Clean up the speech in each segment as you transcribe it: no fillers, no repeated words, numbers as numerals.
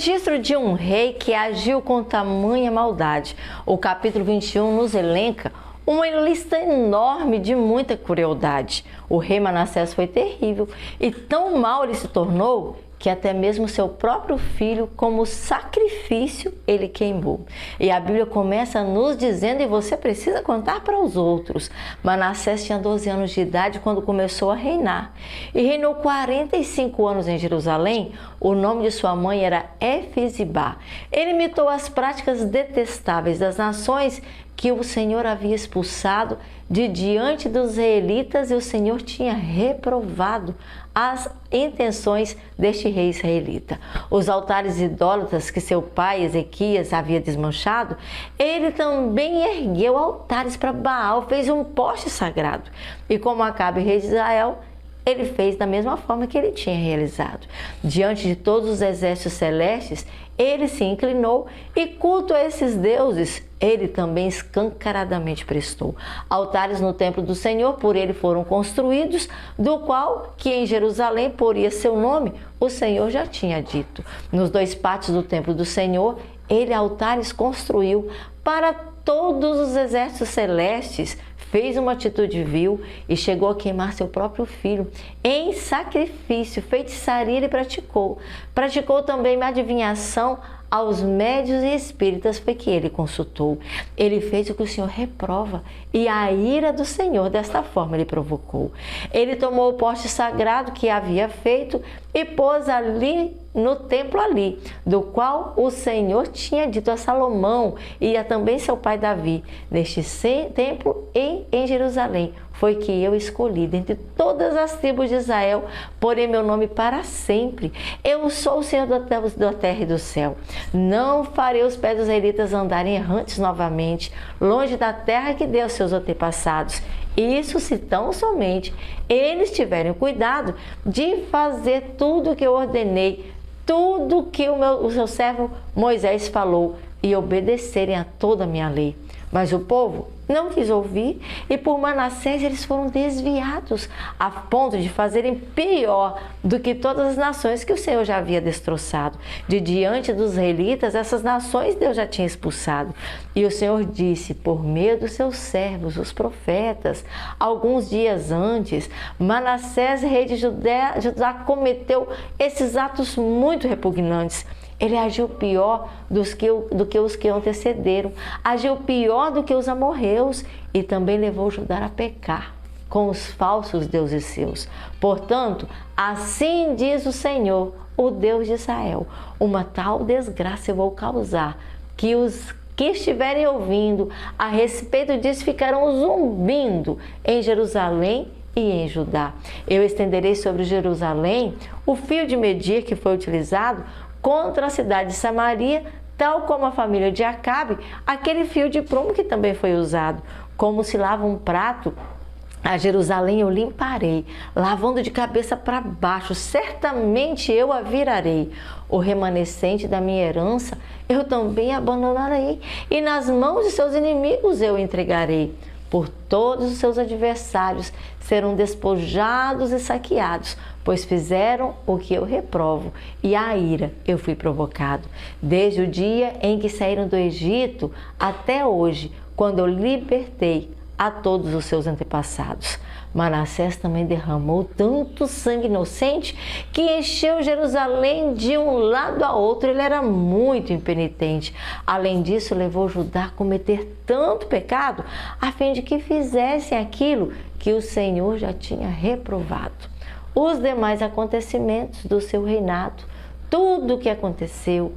registro de um rei que agiu com tamanha maldade. O capítulo 21 nos elenca uma lista enorme de muita crueldade. O rei Manassés foi terrível e tão mau ele se tornou que até mesmo seu próprio filho, como sacrifício, ele queimou. E a Bíblia começa nos dizendo, e você precisa contar para os outros, Manassés tinha 12 anos de idade quando começou a reinar. E reinou 45 anos em Jerusalém. O nome de sua mãe era Efizibá. Ele imitou as práticas detestáveis das nações que o Senhor havia expulsado de diante dos israelitas, e o Senhor tinha reprovado as intenções deste rei israelita. Os altares idólatras que seu pai Ezequias havia desmanchado, ele também ergueu altares para Baal, fez um poste sagrado. E como Acabe, rei de Israel, ele fez da mesma forma que ele tinha realizado. Diante de todos os exércitos celestes, ele se inclinou e culto a esses deuses ele também escancaradamente prestou. Altares no templo do Senhor por ele foram construídos, do qual que em Jerusalém poria seu nome, o Senhor já tinha dito. Nos dois pátios do templo do Senhor, ele altares construiu para todos os exércitos celestes, fez uma atitude vil e chegou a queimar seu próprio filho. Em sacrifício, feitiçaria ele praticou. Praticou também adivinhação aos médios e espíritas, foi que ele consultou. Ele fez o que o Senhor reprova, e a ira do Senhor desta forma ele provocou. Ele tomou o poste sagrado que havia feito e pôs ali no templo ali, do qual o Senhor tinha dito a Salomão e a também seu pai Davi: neste templo em Jerusalém foi que eu escolhi dentre todas as tribos de Israel, porém meu nome para sempre. Eu sou o Senhor da terra e do céu. Não farei os pés dos israelitas andarem errantes novamente, longe da terra que deu aos seus antepassados. Isso se tão somente eles tiverem cuidado de fazer tudo o que eu ordenei, tudo que o seu servo Moisés falou, e obedecerem a toda a minha lei. Mas o povo não quis ouvir, e por Manassés eles foram desviados, a ponto de fazerem pior do que todas as nações que o Senhor já havia destroçado. De diante dos israelitas, essas nações Deus já tinha expulsado. E o Senhor disse, por meio dos seus servos, os profetas, alguns dias antes, Manassés, rei de Judá, cometeu esses atos muito repugnantes. Ele agiu pior do que os que antecederam, agiu pior do que os amorreus e também levou Judá a pecar com os falsos deuses seus. Portanto, assim diz o Senhor, o Deus de Israel: uma tal desgraça eu vou causar, que os que estiverem ouvindo a respeito disso ficarão zumbindo em Jerusalém e em Judá. Eu estenderei sobre Jerusalém o fio de medir que foi utilizado contra a cidade de Samaria, tal como a família de Acabe, aquele fio de prumo que também foi usado. Como se lava um prato, a Jerusalém eu limparei, lavando de cabeça para baixo, certamente eu a virarei. O remanescente da minha herança eu também abandonarei, e nas mãos de seus inimigos eu entregarei. Por todos os seus adversários serão despojados e saqueados, pois fizeram o que eu reprovo, e a ira eu fui provocado. Desde o dia em que saíram do Egito até hoje, quando eu libertei a todos os seus antepassados. Manassés também derramou tanto sangue inocente que encheu Jerusalém de um lado a outro. Ele era muito impenitente. Além disso, levou Judá a cometer tanto pecado, a fim de que fizessem aquilo que o Senhor já tinha reprovado. Os demais acontecimentos do seu reinado, tudo o que aconteceu,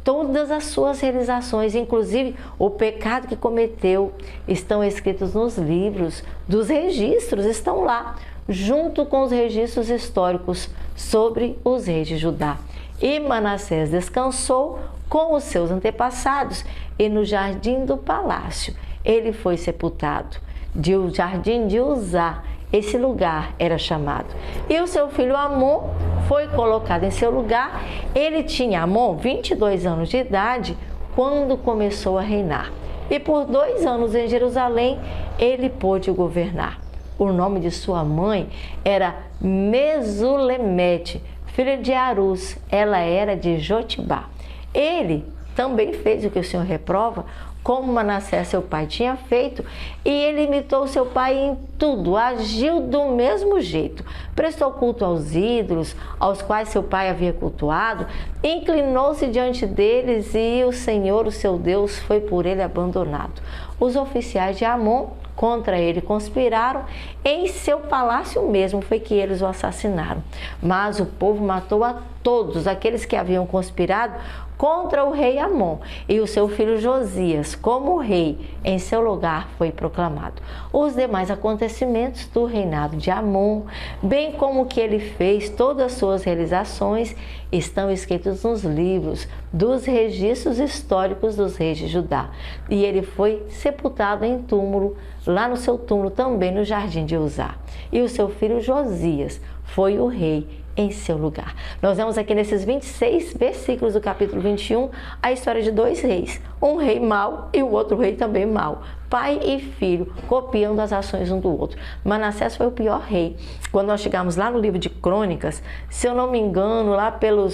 todas as suas realizações, inclusive o pecado que cometeu, estão escritos nos livros dos registros, estão lá, junto com os registros históricos sobre os reis de Judá. E Manassés descansou com os seus antepassados, e no jardim do palácio ele foi sepultado. O jardim de Uzá, esse lugar era chamado. E o seu filho Amon foi colocado em seu lugar. Ele tinha, Amon, 22 anos de idade quando começou a reinar. E por 2 anos em Jerusalém ele pôde governar. O nome de sua mãe era Mesulemete, filha de Arus. Ela era de Jotibá. Ele também fez o que o Senhor reprova, como Manassés, seu pai, tinha feito, e ele imitou seu pai em tudo, agiu do mesmo jeito. Prestou culto aos ídolos, aos quais seu pai havia cultuado, inclinou-se diante deles e o Senhor, o seu Deus, foi por ele abandonado. Os oficiais de Amon contra ele conspiraram, em seu palácio mesmo foi que eles o assassinaram. Mas o povo matou a todos aqueles que haviam conspirado contra o rei Amon, e o seu filho Josias, como rei, em seu lugar foi proclamado. Os demais acontecimentos do reinado de Amon, bem como o que ele fez, todas as suas realizações, estão escritos nos livros dos registros históricos dos reis de Judá. E ele foi sepultado em túmulo, lá no seu túmulo também no jardim de Uzá. E o seu filho Josias foi o rei em seu lugar. Nós vemos aqui nesses 26 versículos do capítulo 21 a história de dois reis, um rei mau e o outro rei também mau. Pai e filho copiando as ações um do outro. Manassés foi o pior rei. Quando nós chegamos lá no livro de Crônicas, se eu não me engano, lá pelo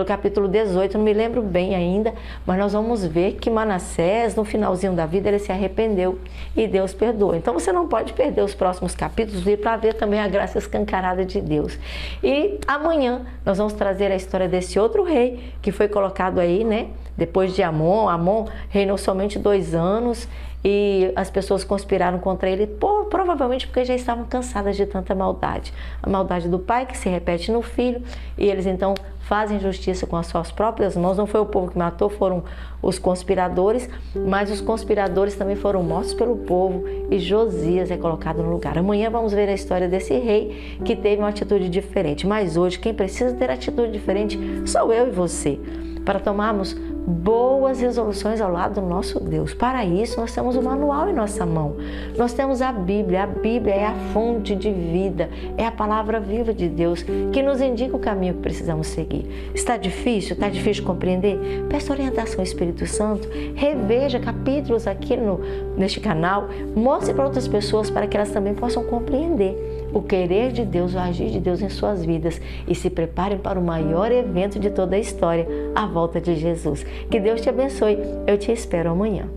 capítulo 18, não me lembro bem ainda, mas nós vamos ver que Manassés, no finalzinho da vida, ele se arrependeu e Deus perdoou. Então você não pode perder os próximos capítulos e para ver também a graça escancarada de Deus. E amanhã nós vamos trazer a história desse outro rei que foi colocado aí, né? Depois de Amon. Amon reinou somente 2 anos e as pessoas conspiraram contra ele, provavelmente porque já estavam cansadas de tanta maldade. A maldade do pai que se repete no filho, e eles então fazem justiça com as suas próprias mãos. Não foi o povo que matou, foram os conspiradores, mas os conspiradores também foram mortos pelo povo e Josias é colocado no lugar. Amanhã vamos ver a história desse rei que teve uma atitude diferente, mas hoje quem precisa ter atitude diferente sou eu e você, para tomarmos boas resoluções ao lado do nosso Deus. Para isso, nós temos o manual em nossa mão. Nós temos a Bíblia. A Bíblia é a fonte de vida, é a palavra viva de Deus que nos indica o caminho que precisamos seguir. Está difícil? Está difícil de compreender? Peça orientação ao Espírito Santo. Reveja capítulos aqui neste canal. Mostre para outras pessoas para que elas também possam compreender o querer de Deus, o agir de Deus em suas vidas e se preparem para o maior evento de toda a história, a volta de Jesus. Que Deus te abençoe. Eu te espero amanhã.